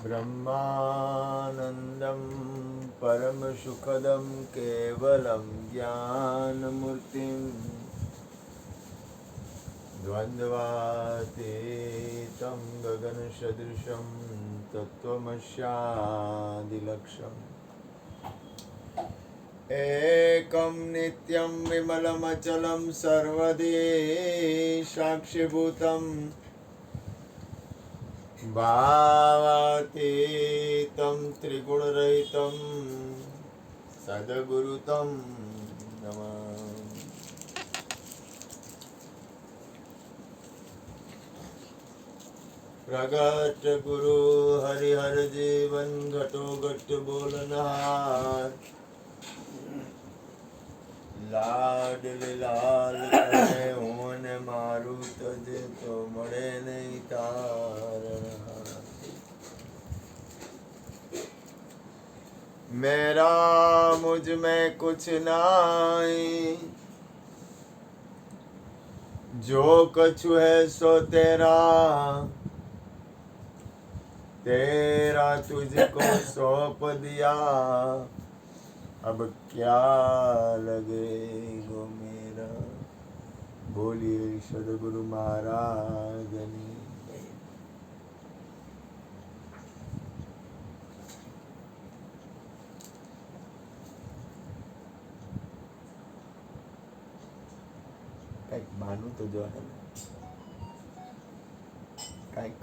ब्रह्मानन्दं परमसुखदं केवलं ज्ञानमूर्तिं द्वन्द्वातीतं गगनसदृशं तत्त्वमस्यादिलक्ष्यम् एकं नित्यं विमलमचलं सर्वदी साक्षिभूतं भावातीतं त्रिगुणरहितं सद्गुरुतं नमामि। प्रगट गुरु हरिहर जीवन घटो घट बोलनहार લાડલે લાલ કરે ઓન મારું તજે તો મળે નહીં તારણ मेरा मुझ में कुछ नाई जो कछु है सो तेरा तेरा तुझको सौंप दिया अब क्या लगेगो मेरा। बोलिए सदगुरु महाराजनी। કંઈક માનું તો જો હે કંઈક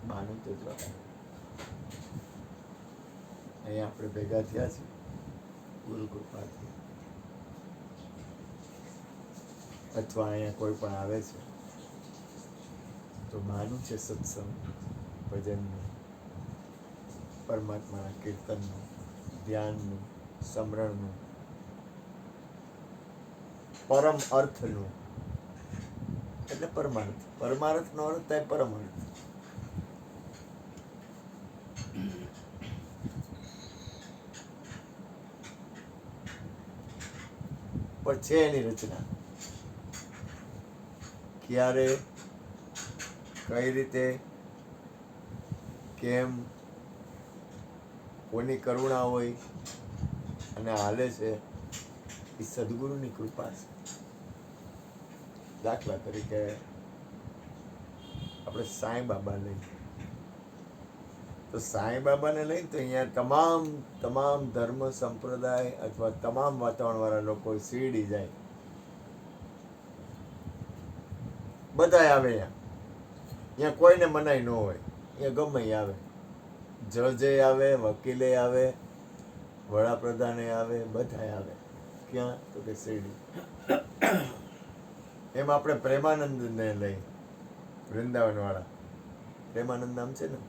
માનું તો જો અહીંયા આપણે ભેગા થયા છીએ ગુરુ કૃપાથી, અથવા અહીંયા કોઈ પણ આવે છે તો માનું છે સત્સંગ, ભજનનું, પરમાત્માના કીર્તનનું, ધ્યાનનું, સ્મરણનું, પરમ અર્થનું, એટલે પરમાર્થ. પરમાર્થનો અર્થ થાય પરમ અર્થ. પણ છે એની રચના, ક્યારે, કઈ રીતે, કેમ, કોની કરુણા હોય અને હાલે છે એ સદગુરુની કૃપા છે. દાખલા તરીકે આપણે સાંઈ બાબા લઈએ તો સાંઈ બાબાને લઈને તો અહીંયા તમામ ધર્મ સંપ્રદાય અથવા તમામ વાતાવરણ વાળા લોકો શિરડી જાય, બધા આવે. અહીંયા કોઈને મનાઈ ન હોય, અહીંયા ગમે આવે, જજે આવે, વકીલે આવે, વડાપ્રધાને આવે, બધા આવે. ક્યાં તો કે શિરડી. એમ આપણે પ્રેમાનંદને લઈ, વૃંદાવન વાળા પ્રેમાનંદ નામ છે ને,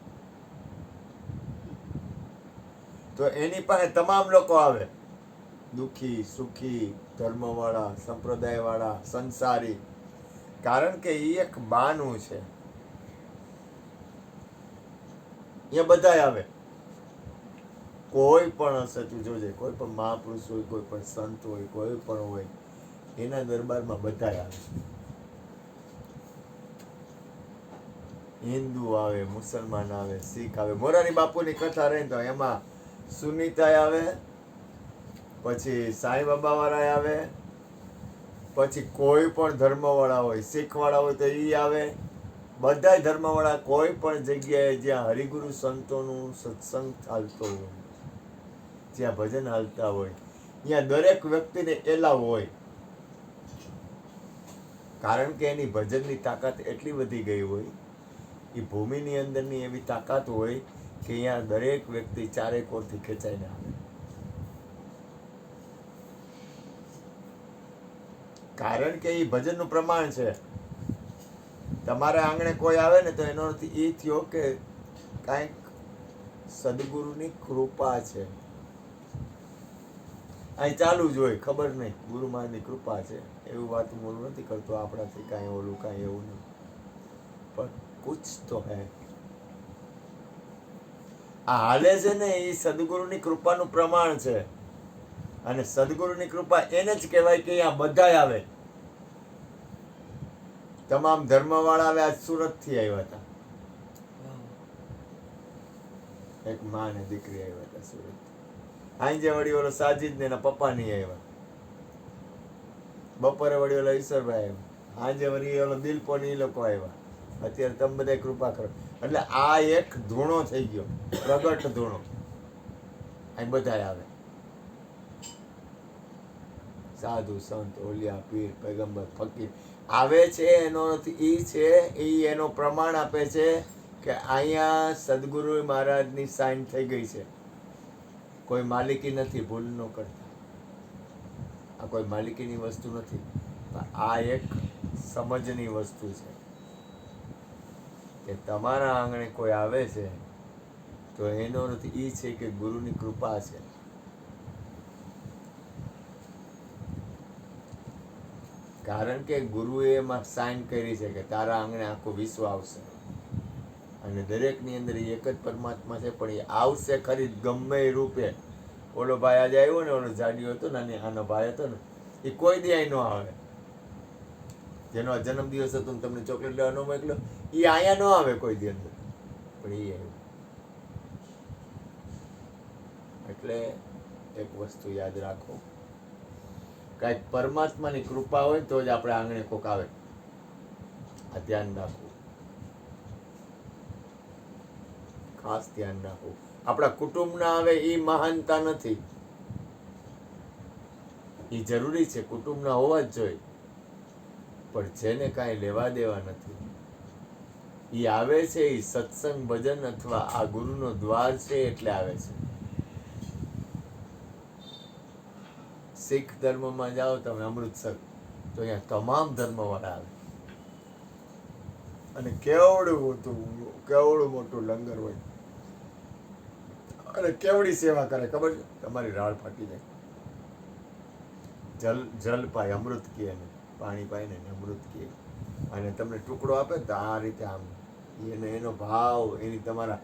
તો એની પાસે તમામ લોકો આવે, દુખી સુખી, ધર્મવાળા, સંપ્રદાયવાળા, સંસારી, કારણ કે એ એક બાનું છે. એ બધા આવે. કોઈ પણ હશે, તું જોજે, કોઈ પણ મહાપુરુષ હોય, કોઈ પણ સંત હોય, કોઈ પણ હોય, એના દરબારમાં બધા આવે. હિન્દુ આવે, મુસલમાન આવે, શીખ આવે. મોરારી બાપુની કથા રહી તો એમાં સુનીતા આવે, પછી સાંઈ બાબા વાળા આવે, પછી કોઈ પણ ધર્મ વાળા હોય, શીખ વાળા હોય તો એ આવે. બધા ધર્મ વાળા કોઈ પણ જગ્યાએ જ્યાં હરિગુરુ સંતોનું સત્સંગ ચાલતો હોય, જ્યાં ભજન હાલતા હોય, ત્યાં દરેક વ્યક્તિને એલાવ હોય. કારણ કે એની ભજનની તાકાત એટલી વધી ગઈ હોય, એ ભૂમિની અંદરની એવી તાકાત હોય કે અહીંયા દરેક વ્યક્તિ ચારે કોરથી ખેંચાઈને આવે. કારણ કે એ ભજનનું પ્રમાણ છે. તમારા આંગણે કોઈ આવે ને તો એનો અર્થ એ થયો કે કાંઈક સદગુરુની કૃપા છે. અહીં ચાલુ જ હોય, ખબર નહીં, ગુરુ મહારાજની કૃપા છે. એવું વાત હું નથી કરતો, આપણાથી કાંઈ ઓલું કાંઈ એવું નહીં, પણ કુછ તો હે. આ હાલે છે ને એ સદગુરુની કૃપાનું પ્રમાણ છે. અને સદગુરુની કૃપા એને જ કહેવાય કે અહીંયા બધા આવે. તમામ ધર્મ વાળા આવે. આજ સુરત થી આવ્યા હતા, એક માં ને દીકરી આવ્યા હતા સુરત. આંજે વળી ઓલો સાજીદ ને એના પપ્પા નહીં આવ્યા. બપોરે વળી ઓલા ઈશ્વરભાઈ આવ્યા. આંજે વળી ઓલો દિલપો ને એ લોકો આવ્યા. અત્યારે તમે બધા કૃપા કરો. એટલે આ એક ધૂણો થઈ ગયો, પ્રગટ ધૂણો. અહીં બધા આવે, સાધુ સંત ઓલિયા પીર પૈગંબર ફકીર આવે છે. એનો અર્થ ઈ છે, ઈ એનો પ્રમાણ આપે છે કે અહીંયા સદગુરુ મહારાજની સાઈન થઈ ગઈ છે. કોઈ માલિકી નથી, ભૂલ ન કરતા. આ કોઈ માલિકીની વસ્તુ નથી, આ એક સમજની વસ્તુ છે કે તમારા આંગણે કોઈ આવે છે તો એનો અર્થ ઈ છે કે ગુરુની કૃપા છે. કારણ કે ગુરુએ એમાં સાઇન કરી છે કે તારા આંગણે આખું વિશ્વ આવશે, અને દરેકની અંદર એક જ પરમાત્મા છે, પણ એ આવશે ખરી ગમે એ રૂપે. ઓલો ભાઈ આજે આવ્યો ને, ઓલો જાડિયો હતો ને, આનો ભાઈ હતો ને, એ કોઈ દી અહીં ન આવે. જેનો જન્મદિવસ હતો ને તમને ચોકલેટ લેવા ન મોકલ્યો, એ અહીંયા ન આવે કોઈ દી અંદર, પણ એ આવ્યો. એટલે એક વસ્તુ યાદ રાખો, કાંઈક પરમાત્માની કૃપા હોય તો જ આપણે આંગણે કોક આવે. આ ધ્યાન રાખવું, ખાસ ધ્યાન રાખવું. આપણા કુટુંબના આવે એ મહાનતા નથી, એ જરૂરી છે, કુટુંબના હોવા જ જોઈએ, પણ જેને કાંઈ લેવા દેવા નથી એ આવે છે. એ સત્સંગ ભજન અથવા આ ગુરુનો દ્વાર છે એટલે આવે છે. શીખ ધર્મમાં જાઓ તમે અમૃતસર, તો અહીંયા તમામ ધર્મવાળા આવે, અને કેવડું મોટું લંગર હોય, અને કેવડી સેવા કરે ખબર છે? તમારી રાળ ફાટી જાય. જલ પાય, અમૃત કહે ને, પાણી પાય ને અમૃત કહે, અને તમને ટુકડો આપે ને તો આ રીતે આમ એનો ભાવ, એની તમારા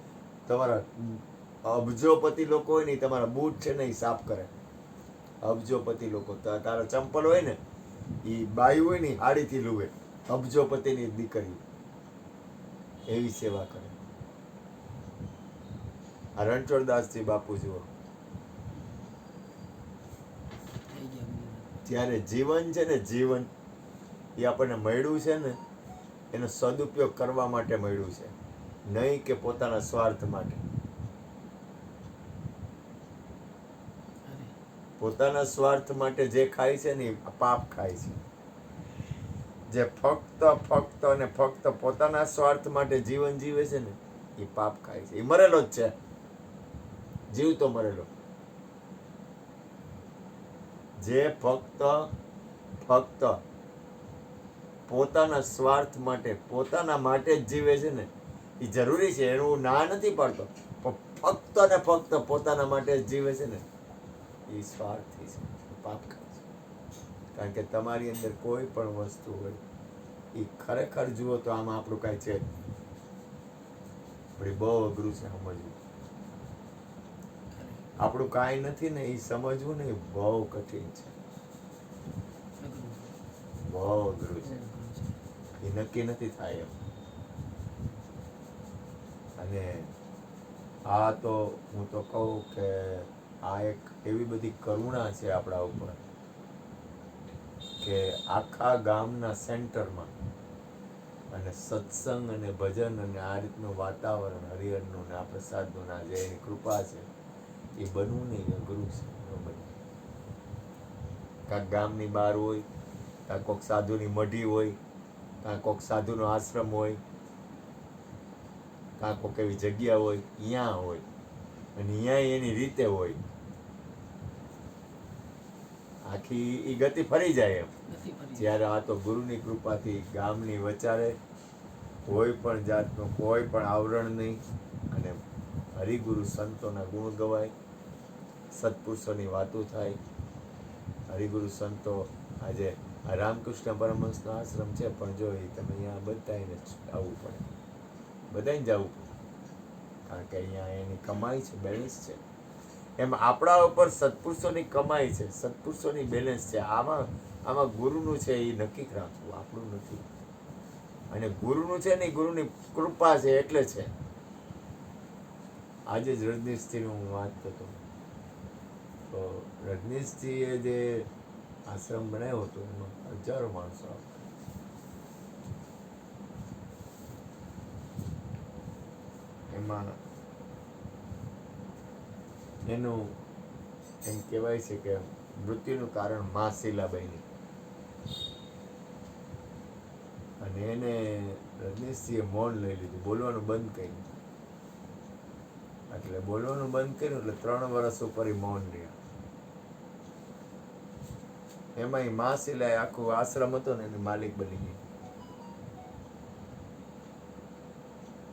અબજોપતિ લોકો હોય ને, તમારા બૂટ છે ને એ સાફ કરે. અબજોપતિ લોકો, તારા ચંપલ હોય ને એ બાઈ હોય ને હાડીથી લુવે, અબજોપતિની દીકરી એવી સેવા કરે. આ રણછોડદાસજી બાપુ જુઓ, ત્યારે જીવન છે ને, જીવન એ આપણને મળ્યું છે ને, એનો સદુપયોગ કરવા માટે મળ્યું છે, નહીં કે પોતાના સ્વાર્થ માટે. પોતાના સ્વાર્થ માટે જે ખાય છે ને એ પાપ ખાય છે. જે ફક્ત અને ફક્ત પોતાના સ્વાર્થ માટે જીવન જીવે છે ને એ પાપ ખાય છે. એ મરેલો જ છે, જીવતો મરેલો. જે ફક્ત પોતાના સ્વાર્થ માટે, પોતાના માટે જ જીવે છે ને, એ જરૂરી છે, એનું ના નથી પાડતો, પણ ફક્ત ને ફક્ત પોતાના માટે જ જીવે છે ને એ સ્વાર્થી છે, પાપ ખાય છે. કારણ કે તમારી અંદર કોઈ પણ વસ્તુ હોય એ ખરેખર જુઓ તો આમાં આપણું કાંઈ છે, પણ બહુ અઘરું છે સમજવું. આપણું કાંઈ નથી ને એ સમજવું ને એ બહુ કઠિન છે, બહુ અઘરું છે. એ નક્કી નથી થાય એમ. અને આ તો હું તો કહું કે આ એક એવી બધી કરુણા છે આપણા ઉપર કે આખા ગામના સેન્ટરમાં અને સત્સંગ અને ભજન અને આ રીતનું વાતાવરણ, હરિહરનું ને આ પ્રસાદનું ના જે એની કૃપા છે એ બનવું નહીં અઘરું છે. કાંક ગામની બહાર હોય, કાંક કોઈક સાધુની મઢી હોય, કાંક કોઈક સાધુનો આશ્રમ હોય, કાંક કોઈક એવી જગ્યા હોય, અહીંયા હોય, અને અહીંયા એની રીતે હોય. આખી એ ગતિ ફરી જાય એમ. જ્યારે આ તો ગુરુની કૃપાથી ગામની વચારે કોઈ પણ જાતનું કોઈ પણ આવરણ નહીં, અને હરિગુરુ સંતોના ગુણ ગવાય, સત્પુરુષોની વાતો થાય. હરિગુરુ સંતો આજે આ રામકૃષ્ણ પરમહંસનો આશ્રમ છે, પણ જો એ તમે અહીંયા બધાને આવવું પડે, બધાને જવું પડે, કારણ કે અહીંયા એની કમાઈ છે, બેલેન્સ છે. એમ આપણા ઉપર સત્પુરુષોની કમાઈ છે, સત્પુરુષોની બેલેન્સ છે. આમાં ગુરુનું છે એ નક્કી રાખવું, આપણું નથી. અને ગુરુનું છે ને, ગુરુની કૃપા છે એટલે છે. આજે જ રજનીશથી હું વાંચતો હતો, તો રજનીશજીએ જે આશ્રમ બનાવ્યો હતો એમાં હજારો માણસો આવતા. એમાં એનું એમ કહેવાય છે કે મૃત્યુનું કારણ મા શીલાબાઈની, અને એને રજનીશજીએ મૌન લઈ લીધું, બોલવાનું બંધ કર્યું. એટલે બોલવાનું બંધ કર્યું એટલે 3 વર્ષ ઉપર એ મૌન રહ્યા. એમાં એ મા શીલા આખું આશ્રમ હતો ને એની માલિક બની ગઈ.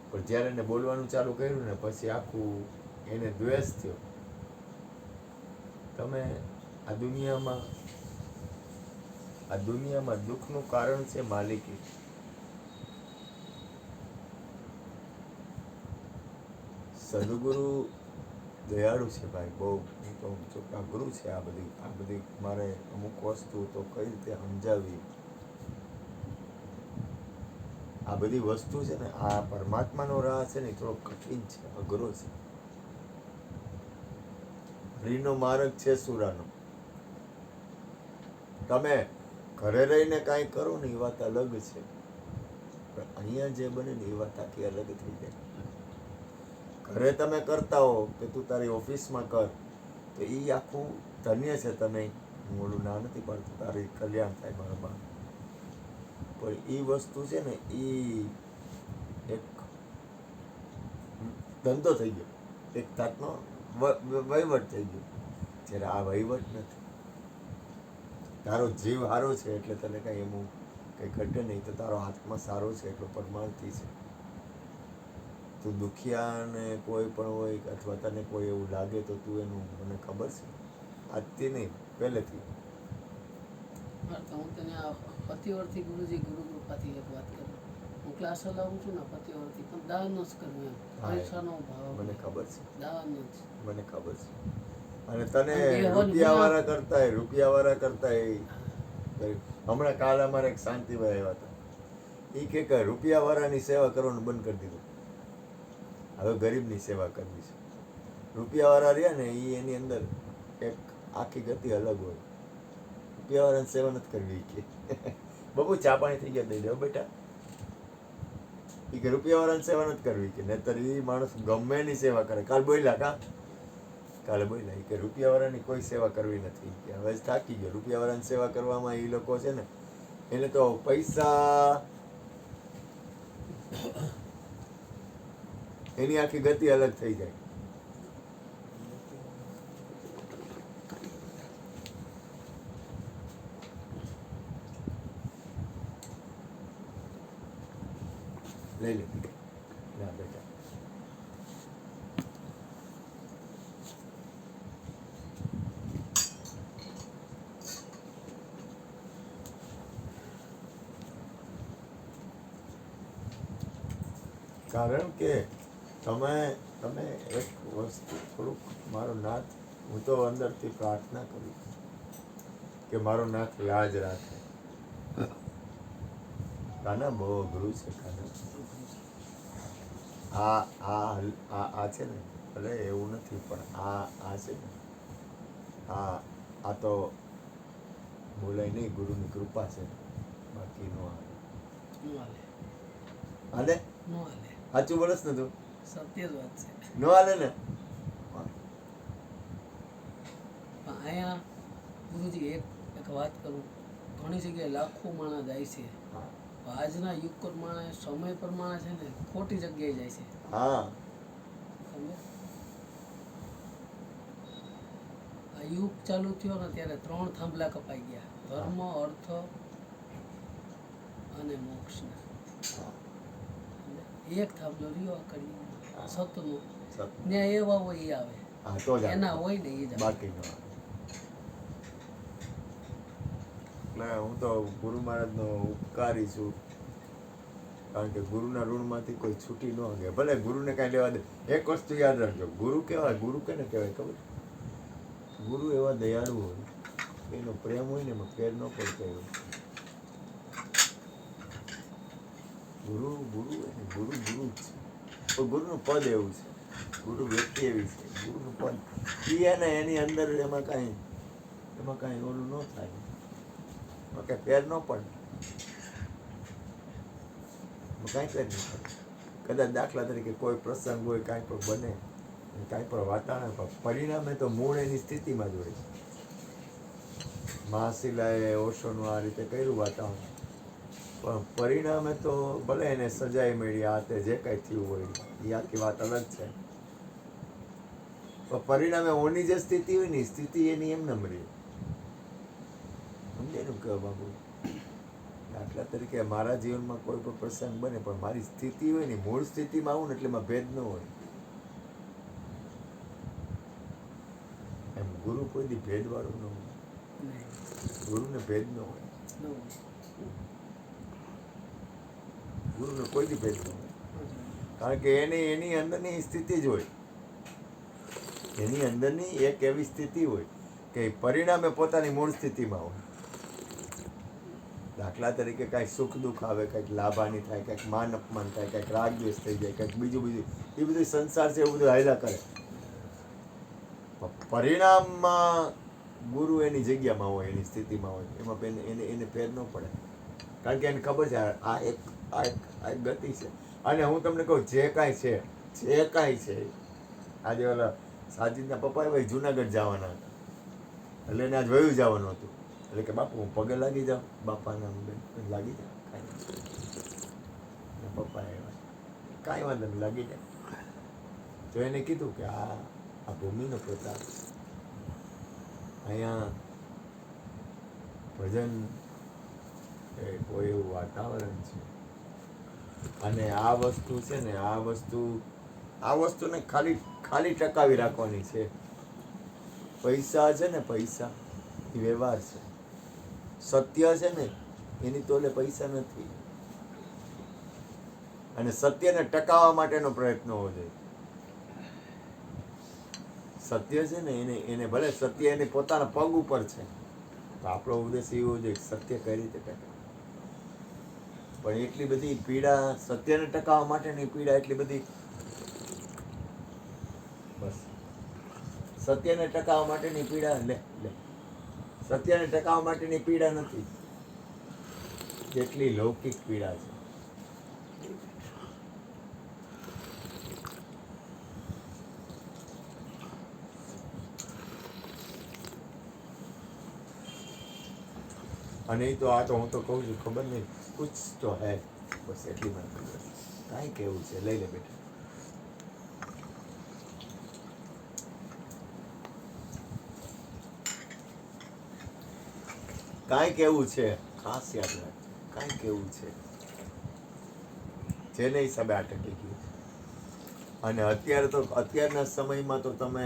પણ જ્યારે એને બોલવાનું ચાલુ કર્યું ને પછી આખું એને દ્વેષ થયો. તમે આ દુનિયામાં દુઃખનું કારણ છે માલિકી. સદગુરુ દયાળુ છે ભાઈ, બહુ. હું તો ચોખ્ખા ગુરુ છે. આ બધી મારે અમુક વસ્તુ તો કઈ રીતે સમજાવવી. આ બધી વસ્તુ છે ને, આ પરમાત્માનો રાહ છે ને થોડો કઠિન છે, અઘરો છે. હરિનો માર્ગ છે સુરાનો. તમે ઘરે રહીને કાંઈ કરો ને એ વાત અલગ છે, પણ અહીંયા જે બને ને એ વાત આખી અલગ થઈ જાય. ઘરે તમે કરતા હો કે તું તારી ઓફિસમાં કર, તો એ આખું ધન્ય છે. તને હું ઓલું ના નથી પાડતું, તારી કલ્યાણ થાય મારા બા. પણ એ વસ્તુ છે ને, એ એક ધંધો થઈ ગયો, એક જાતનો વહીવટ થઈ ગયો. જ્યારે આ વહીવટ નથી. તારો જીવ સારો છે એટલે તને કાંઈ એમ કંઈ ઘટે નહીં, તો તારો આત્મા સારો છે એટલો પરમાર્થી છે. તું દુખિયા ને કોઈ પણ હોય અથવા તને કોઈ એવું લાગે તો તું એનું, મને ખબર છે આજથી નહીં પહેલેથી. હું તને આ પતિવર્તી ગુરુજી ગુરુ કૃપાથી એક વાત કરું. હું ક્લાસ હલાવું છું ને પતિવર્તી, પણ દાન જ કરવું એમ, પૈસાનો ભાવ. મને ખબર છે, દાન જ. મને ખબર છે. અને તને રૂપિયાવાળા કરતા હમણાં કાલ અમારે એક શાંતિભાઈ આવ્યા હતા. એ કે રૂપિયાવાળાની સેવા કરવાનું બંધ કરી દીધું, હવે ગરીબની સેવા કરવી છે. રૂપિયાવાળા રહ્યા ને એ એની અંદર એક આખી ગતિ અલગ હોય. રૂપિયાવાળાની સેવા નથી કરવી કે બબુ ચા પાણી થઈ ગયા દઈ દો બેટા. એ કે રૂપિયાવાળાની સેવા નથી કરવી કે, નહીતર એ માણસ ગમે એની સેવા કરે. કાલે બોલ્યા કે રૂપિયાવાળાની કોઈ સેવા કરવી નથી કે હવે થાકી ગયો. રૂપિયાવાળાની સેવા કરવામાં એ લોકો છે ને, એને તો પૈસા, એની આખી ગતિ અલગ થઈ જાય. લઈ લે ના બેટા. કારણ કે તમે એક વસ્તુ થોડુંક, મારો નાથ, હું તો અંદરથી પ્રાર્થના કરું કે મારો નાથ લાજ રાખે. કાના બહુ અઘરું છે કાના. આ છે ને, ભલે એવું નથી પણ આ છે ને, આ તો બોલાય નહીં, ગુરુની કૃપા છે, બાકી નો હાલે. સાચું બોલસ ને તું? સત્ય જ વાત છે. નો હાલે ને. અહીંયા ગુરુજી એક વાત કરું, ઘણી જગ્યાએ લાખો માણસ જાય છે. આજના યુગ પ્રમાણે, સમય પ્રમાણે છે ને, ખોટી જગ્યાએ જાય છે. હા, આ યુગ ચાલુ થયો ને ત્યારે 3 થાંભલા કપાઈ ગયા, ધર્મ, અર્થ અને મોક્ષના. એક થાંભલો રહ્યો કરી સતનો, ને એવા હોય એ આવે, એના હોય ને એ જ બાકી નો. એટલે હું તો ગુરુ મહારાજનો ઉપકારી છું, કારણ કે ગુરુના ઋણમાંથી કોઈ છૂટી ન શકે. ભલે ગુરુને કાંઈ લેવા દે. એક વસ્તુ યાદ રાખજો, ગુરુ કેવાય, ગુરુ કેને કહેવાય ખબર? ગુરુ એવા દયાળુ હોય, એનો પ્રેમ હોય ને એમાં ફેર ન પડતો હોય. ગુરુ હોય ને, ગુરુ જ છે. તો ગુરુનું પદ એવું છે. ગુરુ વ્યક્તિ એવી છે, ગુરુનું પદ એ ને એની અંદર એમાં કાંઈ ઓલું ન થાય, એમાં કાંઈ ફેર ન પડે, કાંઈ ફેર નહીં પડે. કદાચ દાખલા તરીકે કોઈ પ્રસંગ હોય, કાંઈ પણ બને, કાંઈ પણ વાતાવરણ, પણ પરિણામે તો મૂળ એની સ્થિતિમાં જ હોય. મહાશિલાએ ઓશોનું આ રીતે કર્યું વાતાવરણ, પણ પરિણામે તો ભલે એને સજાઈ મળી, આ તે જે કાંઈ થયું હોય એ આખી વાત અલગ છે, પણ પરિણામે ઓની જે સ્થિતિ હોય ને, સ્થિતિ એની એમ ન મળી. સમજેનું કહો બાબુ? દાખલા તરીકે મારા જીવનમાં કોઈ પણ પ્રસંગ બને, પણ મારી સ્થિતિ હોય ને, મૂળ સ્થિતિમાં આવું ને એટલે એમાં ભેદ ન હોય. એમ ગુરુ કોઈ દી ભેદવાળું ન હોય, ગુરુને ભેદ ન હોય, ગુરુને કોઈ દી ભેદ ન હોય, કારણ કે એની અંદરની સ્થિતિ જ હોય, એની અંદરની એક એવી સ્થિતિ હોય કે પરિણામે પોતાની મૂળ સ્થિતિમાં હોય. દાખલા તરીકે કાંઈક સુખ દુઃખ આવે, કાંઈક લાભાની થાય, કાંઈક માન અપમાન થાય, કાંઈક રાગ દ્વેષ થઈ જાય, કાંઈક બીજું એ બધું સંસાર છે, એવું બધું હાલ્યા કરે. પરિણામમાં ગુરુ એની જગ્યામાં હોય, એની સ્થિતિમાં હોય, એમાં એને ફેર ન પડે, કારણ કે એને ખબર છે આ એક ગતિ છે. અને હું તમને કહું, જે કાંઈ છે આજે ઓલા સાજીદના પપ્પા ભાઈ જુનાગઢ જવાના હતા, એટલે એને આજ વયું જવાનું હતું, એટલે કે બાપુ હું પગે લાગી જાઉં, બાપાના લાગી જાઉં, કાંઈ પપ્પા આવ્યા, કાંઈ વાંધો નહીં, લાગી જાય. તો એને કીધું કે આ ભૂમિનો પ્રતાપ, અહીંયા ભજન કોઈ એવું વાતાવરણ છે, અને આ વસ્તુ છે ને, આ વસ્તુને ખાલી ટકાવી રાખવાની છે. પૈસા છે ને, પૈસા એ વ્યવહાર છે, સત્ય છે ને એની તોલે પૈસા નથી, અને સત્યને ટકાવવા માટેનો પ્રયત્ન હોવો જોઈએ. સત્ય છે ને એને ભલે સત્ય એની પોતાના પગ ઉપર છે, તો આપણો ઉદ્દેશ એવો જોઈએ સત્ય કઈ રીતે ટકે. પણ એટલી બધી પીડા, સત્યને ટકાવવા માટેની પીડા એટલી બધી, બસ સત્યને ટકાવવા માટેની પીડા સત્યને ટકાવવા માટેની પીડા નથી, જેટલી લૌકિક પીડા છે. અને એ તો આ તો હું તો કહું છું, ખબર નહીં કુછ તો હે, બસ એટલી મને ખબર. કાંઈ કેવું છે, લઈ લે બેટા. કાંઈ કેવું છે, ખાસ યાદ રાખજો, કાંઈ કેવું છે, જેને હિસાબે આ ટકી ગયું. અને અત્યારના સમયમાં તો તમે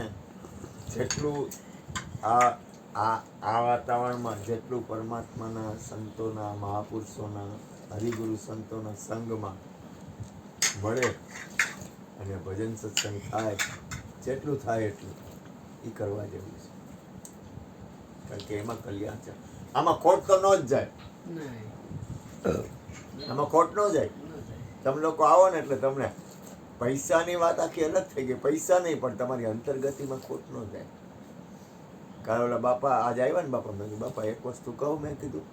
જેટલું આ વાતાવરણમાં જેટલું પરમાત્માના સંતોના, મહાપુરુષોના, હરિગુરુ સંતોના સંગમાં મળે અને ભજન સત્સંગ થાય, જેટલું થાય એટલું એ કરવા જેવું છે, કારણ કે એમાં કલ્યાણ છે. આમાં ખોટ તો ન જ જાય, આમાં ખોટ ન જાય. તમે લોકો આવો ને એટલે તમને પૈસાની વાત આખી અલગ થઈ ગઈ, પૈસા નહીં પણ તમારી અંતર્ગતિમાં ખોટ ન જાય. કારણ ઓલા બાપા આજે આવ્યા ને, બાપા મેં કીધું બાપા એક વસ્તુ કહું, મેં કીધું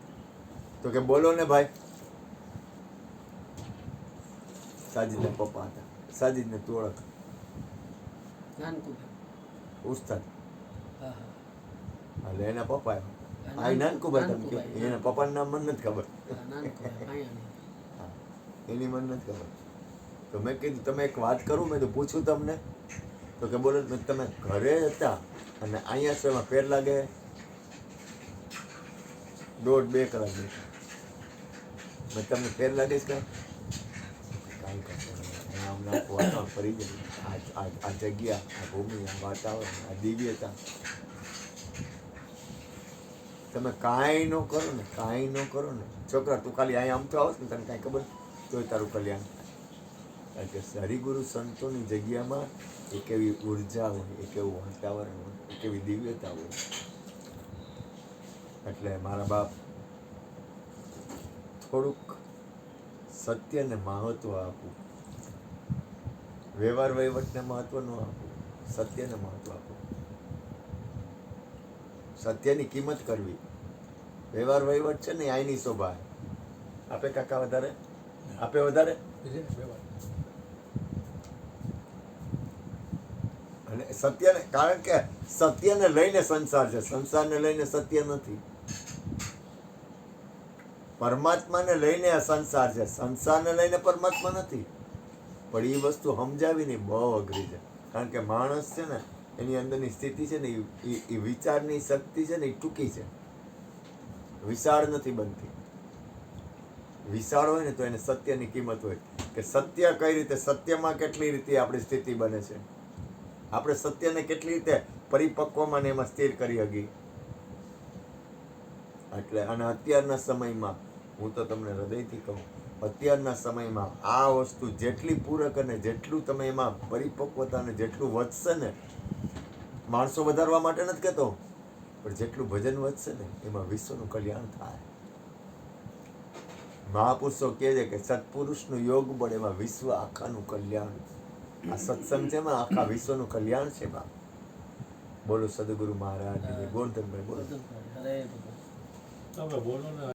તો કે બોલો ને ભાઈ. સાજીદના પપ્પા હતા, સાજીદને તું ઓળખ? ઉસ્તાદ, એટલે એના પપ્પા આ નાનકુભાઈ, તમે કહો એના પપ્પાનું નામ મને નથી ખબર, એની મને નથી ખબર. તો મેં કીધું તમે એક વાત કરું, મેં તો પૂછું તમને, તો કે બોલો તમે ઘરે હતા અને અહીંયા છો, એમાં ફેર લાગે? 1.5-2 કલાક બેઠા, મેં તમને ફેર લાગે છે કાંઈ કરતો નહીં. હમણાં વાતાવરણ ફરી જાય, આ જગ્યા, આ ભૂમિ, આ વાતાવરણ, આ દિવ્યતા, તમે કાંઈ ન કરો ને, કાંઈ ન કરો ને, છોકરા તું ખાલી અહીંયા આમ તો આવશ ને, તને કાંઈ ખબર તોય તારું કલ્યાણ. કારણ કે હરિગુરુ સંતોની જગ્યામાં એક એવી ઉર્જા હોય, એક એવું વાતાવરણ હોય, એક એવી દિવ્યતા હોય. એટલે મારા બાપ થોડુંક સત્યને મહત્વ આપવું, વ્યવહાર વહીવટને મહત્વ ન આપો, સત્યને મહત્વ આપો. સત્યની કિંમત કરવી. વ્યવહાર વહીવટ છે ને આઈની શોભા. આપે કાકા વધારે, આપે વધારે. અને સત્યને, કારણ કે સત્યને લઈને સંસાર છે, સંસારને લઈને સત્ય નથી. પરમાત્માને લઈને આ સંસાર છે, સંસારને લઈને પરમાત્મા નથી. પણ એ વસ્તુ સમજાવીને બહુ અઘરી છે, કારણ કે માણસ છે ને એની અંદરની સ્થિતિ છે ને એ વિચારની શક્તિ છે ને એ ટૂંકી છે, વિશાળ નથી બનતી. વિશાળ હોય ને તો એને સત્યની કિંમત હોય કે સત્ય કઈ રીતે, સત્યમાં કેટલી રીતે આપણી સ્થિતિ બને છે, આપણે સત્યને કેટલી રીતે પરિપક્વમાં ને એમાં સ્થિર કરી શકીએ. એટલે અને અત્યારના સમયમાં હું તો તમને હૃદયથી કહું, અત્યારના સમયમાં આ વસ્તુ જેટલી પૂરક અને જેટલું તમે એમાં પરિપક્વતા અને જેટલું વધશે ને, માણસો વધારવા માટે નથી કહેતો, પણ જેટલું ભજન વધશે ને એમાં વિશ્વનું કલ્યાણ થાય. મહાપુરુષો કહે છે કે સત્પુરુષનું યોગ બળ એમાં વિશ્વ આખાનું કલ્યાણ. આ સત્સંગ છે એમાં આખા વિશ્વનું કલ્યાણ છે એમાં. બોલો સદગુરુ મહારાજ, ગોરધનભાઈ બોલો. હરે ભગવાન. તમે બોલો ને.